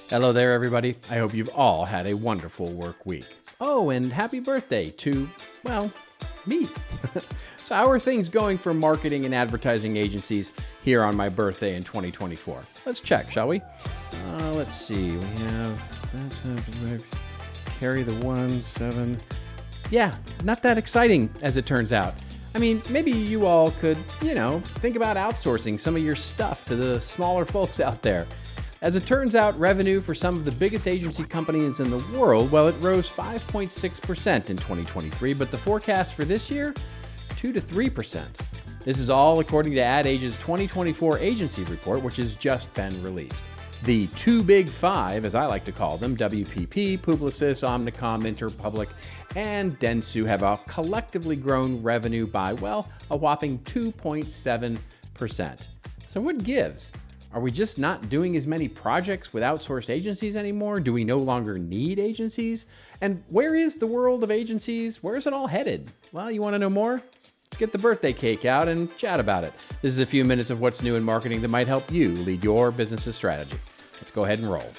Hello there, everybody. I hope you've all had a wonderful work week. Oh, and happy birthday to, well, me. So, how are things going for marketing and advertising agencies here on my birthday in 2024? Let's check, shall we? Let's see. We have carry the 1, 7. Yeah, not that exciting as it turns out. I mean, maybe you all could, think about outsourcing some of your stuff to the smaller folks out there. As it turns out, revenue for some of the biggest agency companies in the world, well, it rose 5.6% in 2023, but the forecast for this year, 2 to 3%. This is all according to Ad Age's 2024 agency report, which has just been released. The two big five, as I like to call them, WPP, Publicis, Omnicom, Interpublic, and Dentsu have collectively grown revenue by, well, a whopping 2.7%. So what gives? Are we just not doing as many projects with outsourced agencies anymore? Do we no longer need agencies? And where is the world of agencies? Where is it all headed? Well, you want to know more? Let's get the birthday cake out and chat about it. This is a few minutes of what's new in marketing that might help you lead your business's strategy. Let's go ahead and roll.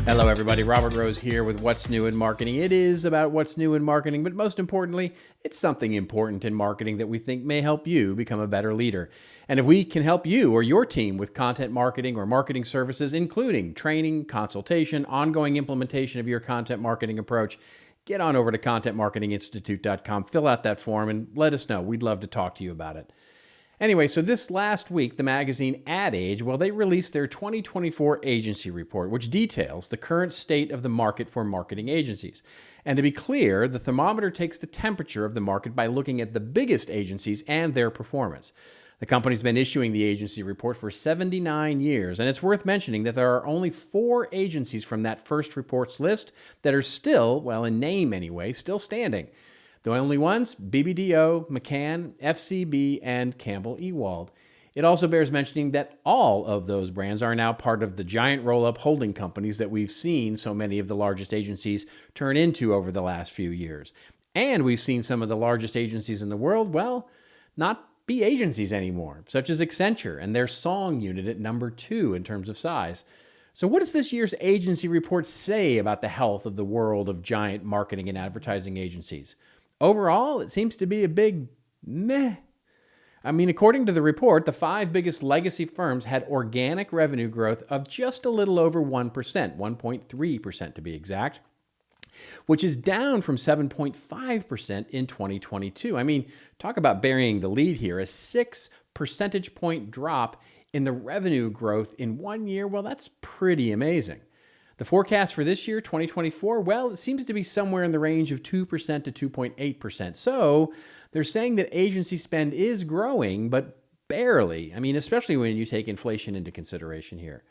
Hello, everybody. Robert Rose here with What's New in Marketing. It is about what's new in marketing, but most importantly, it's something important in marketing that we think may help you become a better leader. And if we can help you or your team with content marketing or marketing services, including training, consultation, ongoing implementation of your content marketing approach, get on over to contentmarketinginstitute.com, fill out that form, and let us know. We'd love to talk to you about it. Anyway, so this last week, the magazine Ad Age, well, they released their 2024 agency report, which details the current state of the market for marketing agencies. And to be clear, the thermometer takes the temperature of the market by looking at the biggest agencies and their performance. The company's been issuing the agency report for 79 years, and it's worth mentioning that there are only 4 agencies from that first report's list that are still, well, in name anyway, still standing. The only ones, BBDO, McCann, FCB, and Campbell Ewald. It also bears mentioning that all of those brands are now part of the giant roll-up holding companies that we've seen so many of the largest agencies turn into over the last few years. And we've seen some of the largest agencies in the world, well, not be agencies anymore, such as Accenture and their Song unit at number 2 in terms of size. So what does this year's agency report say about the health of the world of giant marketing and advertising agencies? Overall, it seems to be a big meh. I mean, according to the report, the 5 biggest legacy firms had organic revenue growth of just a little over 1%, 1.3% to be exact, which is down from 7.5% in 2022. I mean, talk about burying the lead here. A 6 percentage point drop in the revenue growth in 1 year. Well, that's pretty amazing. The forecast for this year, 2024, well, it seems to be somewhere in the range of 2% to 2.8%. So they're saying that agency spend is growing, but barely. I mean, especially when you take inflation into consideration here.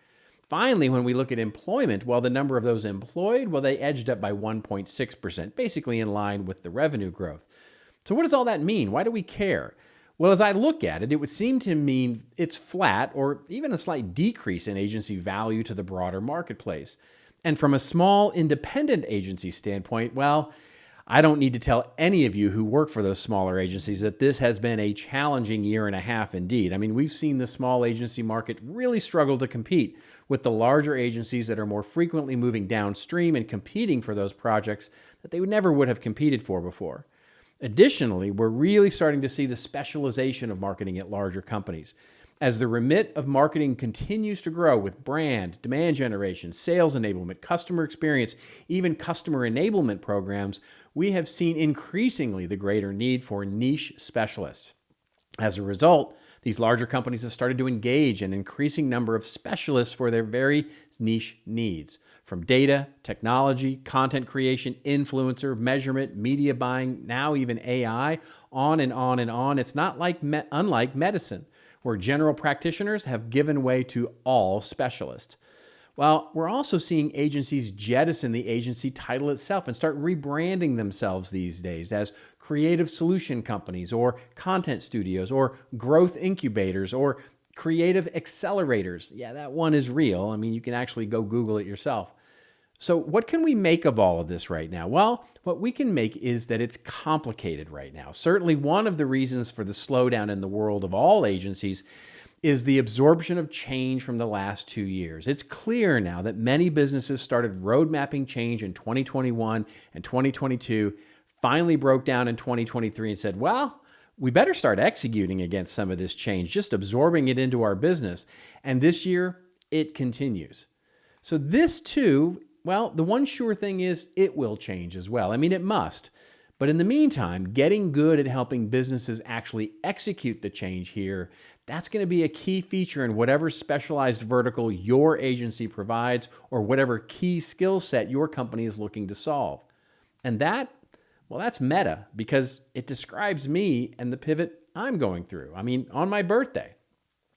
Finally, when we look at employment, well, the number of those employed, well, they edged up by 1.6%, basically in line with the revenue growth. So what does all that mean? Why do we care? Well, as I look at it, it would seem to mean it's flat or even a slight decrease in agency value to the broader marketplace. And from a small independent agency standpoint, well, I don't need to tell any of you who work for those smaller agencies that this has been a challenging year and a half indeed. I mean, we've seen the small agency market really struggle to compete with the larger agencies that are more frequently moving downstream and competing for those projects that they never would have competed for before. Additionally, we're really starting to see the specialization of marketing at larger companies. As the remit of marketing continues to grow with brand, demand generation, sales enablement, customer experience, even customer enablement programs, we have seen increasingly the greater need for niche specialists. As a result, these larger companies have started to engage an increasing number of specialists for their very niche needs. From data, technology, content creation, influencer, measurement, media buying, now even AI, on and on and on. It's not unlike medicine, where general practitioners have given way to all specialists. Well, we're also seeing agencies jettison the agency title itself and start rebranding themselves these days as creative solution companies or content studios or growth incubators or creative accelerators. Yeah, that one is real. I mean, you can actually go Google it yourself. So, what can we make of all of this right now? Well, what we can make is that it's complicated right now. Certainly, one of the reasons for the slowdown in the world of all agencies is the absorption of change from the last 2 years. It's clear now that many businesses started road mapping change in 2021 and 2022, finally broke down in 2023 and said, well, we better start executing against some of this change, just absorbing it into our business. And this year, it continues. So this too, well, the one sure thing is it will change as well. I mean, it must. But in the meantime, getting good at helping businesses actually execute the change here, that's going to be a key feature in whatever specialized vertical your agency provides or whatever key skill set your company is looking to solve. And that, well, that's meta because it describes me and the pivot I'm going through. I mean, on my birthday.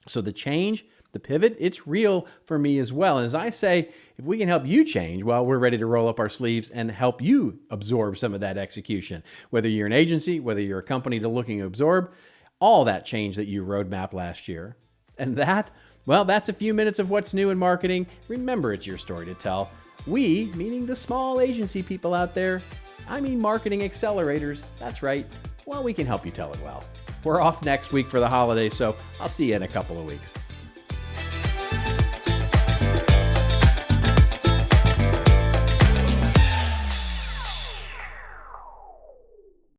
So the change, the pivot, it's real for me as well. And as I say, if we can help you change, well, we're ready to roll up our sleeves and help you absorb some of that execution. Whether you're an agency, whether you're a company looking to absorb all that change that you roadmapped last year. And that, well, that's a few minutes of what's new in marketing. Remember, it's your story to tell. We, meaning the small agency people out there, I mean marketing accelerators, that's right. Well, we can help you tell it well. We're off next week for the holidays, so I'll see you in a couple of weeks.